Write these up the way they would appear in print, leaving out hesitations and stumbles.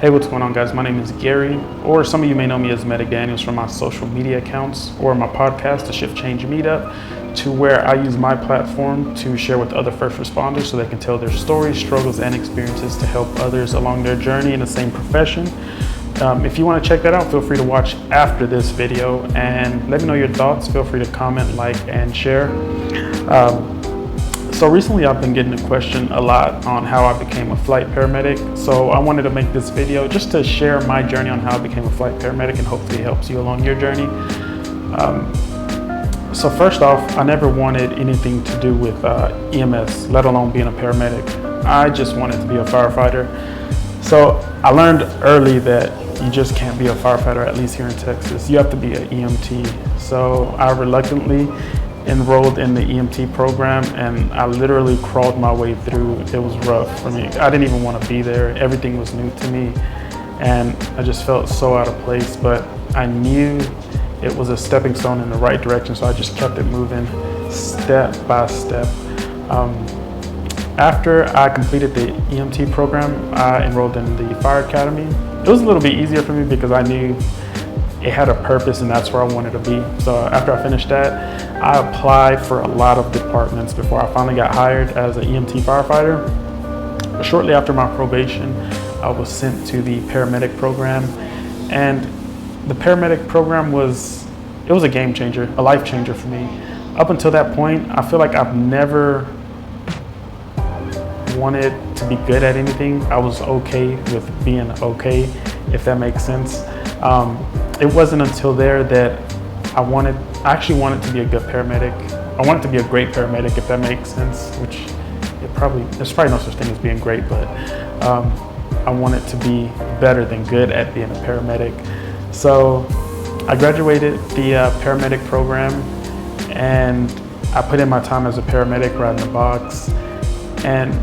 Hey, what's going on, guys? My name is Gary, or some of you may know me as Medic Daniels from my social media accounts or my podcast, The Shift Change Meetup, to where I use my platform to share with other first responders so they can tell their stories, struggles, and experiences to help others along their journey in the same profession. If you want to check that out, feel free to watch after this video and let me know your thoughts. Feel free to comment, like, and share. So recently I've been getting a question a lot on how I became a flight paramedic. So I wanted to make this video just to share my journey on how I became a flight paramedic and hopefully it helps you along your journey. So first off, I never wanted anything to do with EMS, let alone being a paramedic. I just wanted to be a firefighter. So I learned early that you just can't be a firefighter, at least here in Texas. You have to be an EMT. So I reluctantly enrolled in the EMT program and I literally crawled my way through. It was rough for me. I didn't even want to be there. Everything was new to me and I just felt so out of place, but I knew it was a stepping stone in the right direction, so I just kept it moving step by step. After I completed the EMT program, I enrolled in the fire academy. It was a little bit easier for me because I knew it had a purpose and that's where I wanted to be. So after I finished that, I applied for a lot of departments before I finally got hired as an EMT firefighter. But shortly after my probation, I was sent to the paramedic program. And the paramedic program was a game changer, a life changer for me. Up until that point, I feel like I've never wanted to be good at anything. I was okay with being okay, if that makes sense. It wasn't until there that I actually wanted to be a good paramedic. I wanted to be a great paramedic, if that makes sense, which there's probably no such thing as being great, but I wanted to be better than good at being a paramedic. So I graduated the paramedic program and I put in my time as a paramedic riding the box. And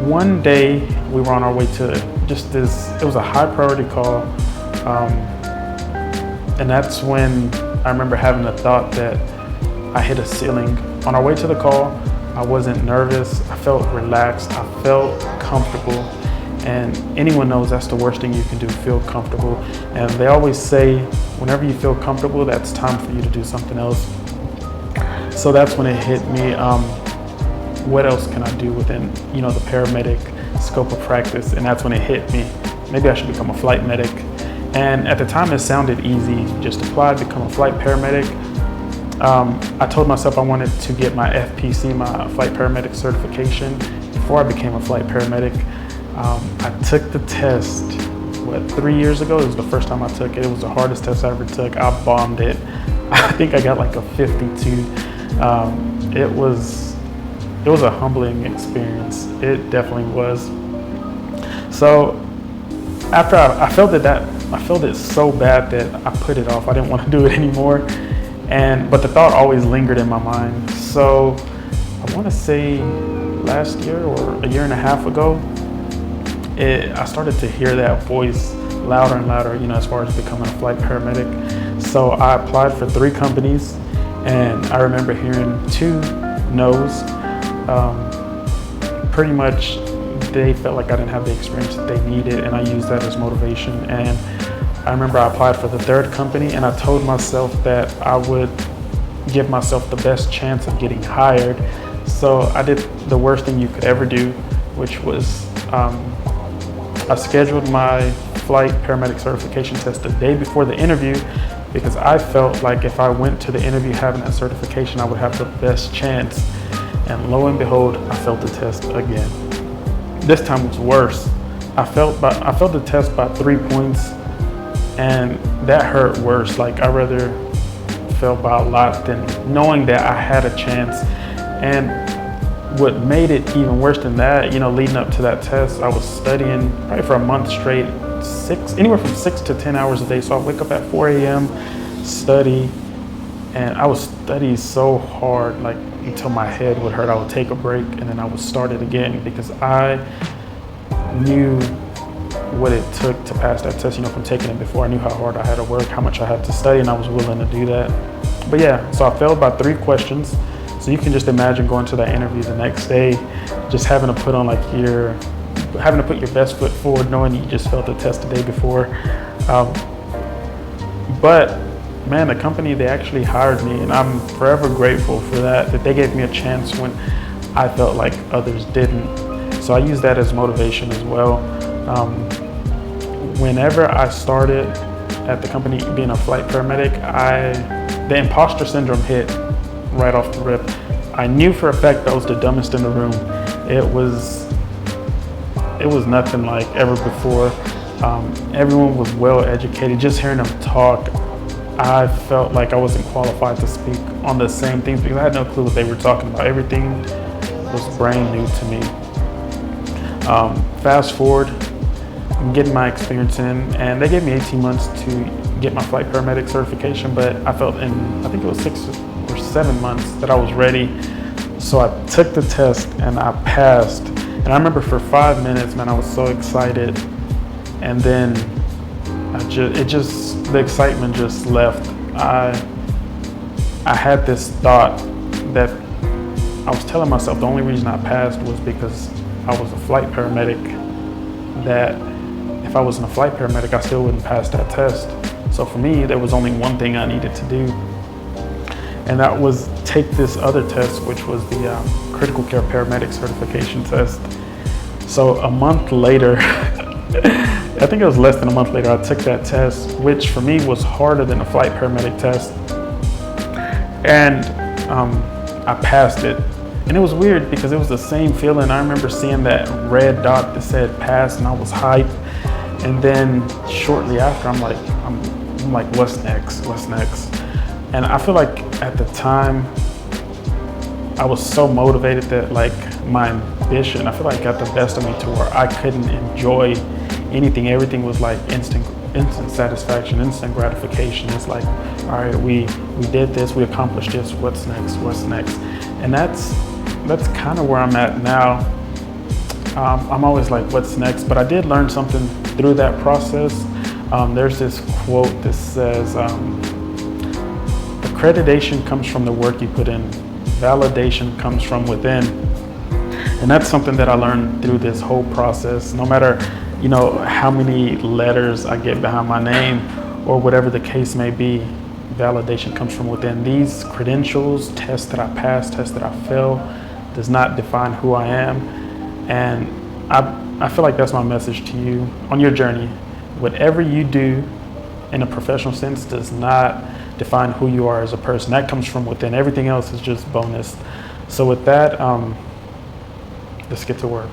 one day we were on our way to it was a high priority call. And that's when I remember having the thought that I hit a ceiling. On our way to the call, I wasn't nervous, I felt relaxed, I felt comfortable. And anyone knows that's the worst thing you can do, feel comfortable. And they always say, whenever you feel comfortable, that's time for you to do something else. So that's when it hit me. What else can I do within, the paramedic scope of practice? And that's when it hit me. Maybe I should become a flight medic. And at the time it sounded easy, just apply, become a flight paramedic. I told myself I wanted to get my FPC, my flight paramedic certification, before I became a flight paramedic. I took the test, 3 years ago? It was the first time I took it. It was the hardest test I ever took. I bombed it. I think I got like a 52. It was a humbling experience. It definitely was. So after I felt it so bad that I put it off. I didn't want to do it anymore. But the thought always lingered in my mind. So I want to say last year or a year and a half ago, I started to hear that voice louder and louder, as far as becoming a flight paramedic. So I applied for 3 companies and I remember hearing 2 no's. Pretty much they felt like I didn't have the experience that they needed, and I used that as motivation. And I remember I applied for the 3rd company and I told myself that I would give myself the best chance of getting hired. So I did the worst thing you could ever do, which was I scheduled my flight paramedic certification test the day before the interview because I felt like if I went to the interview having that certification, I would have the best chance. And lo and behold, I failed the test again. This time was worse. I failed the test by 3 points, and that hurt worse. Like, I rather fail by a lot than knowing that I had a chance. And what made it even worse than that, leading up to that test, I was studying probably for a month straight, anywhere from 6 to 10 hours a day. So I wake up at 4 a.m., study, and I would study so hard, like until my head would hurt. I would take a break and then I would start it again because I knew what it took to pass that test, from taking it before. I knew how hard I had to work, how much I had to study, and I was willing to do that. But yeah, so I failed by 3 questions. So you can just imagine going to that interview the next day, just having to put on like your having to put your best foot forward, knowing you just failed the test the day before. But man, the company, they actually hired me, and I'm forever grateful for that they gave me a chance when I felt like others didn't. So I use that as motivation as well. Whenever I started at the company being a flight paramedic, the imposter syndrome hit right off the rip. I knew for a fact I was the dumbest in the room. It was nothing like ever before. Everyone was well educated. Just hearing them talk, I felt like I wasn't qualified to speak on the same things because I had no clue what they were talking about. Everything was brand new to me. Fast forward, I'm getting my experience in, and they gave me 18 months to get my flight paramedic certification, but I felt I think it was 6 or 7 months that I was ready. So I took the test and I passed. And I remember for 5 minutes, man, I was so excited. And then the excitement just left. I had this thought that I was telling myself the only reason I passed was because I was a flight paramedic, that if I wasn't a flight paramedic, I still wouldn't pass that test. So for me, there was only one thing I needed to do, and that was take this other test, which was the critical care paramedic certification test. So a month later, I think it was less than a month later, I took that test, which for me was harder than a flight paramedic test. And I passed it. And it was weird because it was the same feeling. I remember seeing that red dot that said pass, and I was hyped. And then shortly after, I'm like, what's next? What's next? And I feel like at the time, I was so motivated that like my ambition, I feel like got the best of me to where I couldn't enjoy anything. Everything was like instant satisfaction, instant gratification. It's like, all right, we did this, we accomplished this, what's next, what's next? And that's kind of where I'm at now. I'm always like, what's next? But I did learn something through that process. There's this quote that says, accreditation comes from the work you put in. Validation comes from within. And that's something that I learned through this whole process. No matter, how many letters I get behind my name or whatever the case may be, validation comes from within. These credentials, tests that I pass, tests that I fail, does not define who I am. And I feel like that's my message to you on your journey. Whatever you do in a professional sense does not define who you are as a person. That comes from within. Everything else is just bonus. So with that, let's get to work.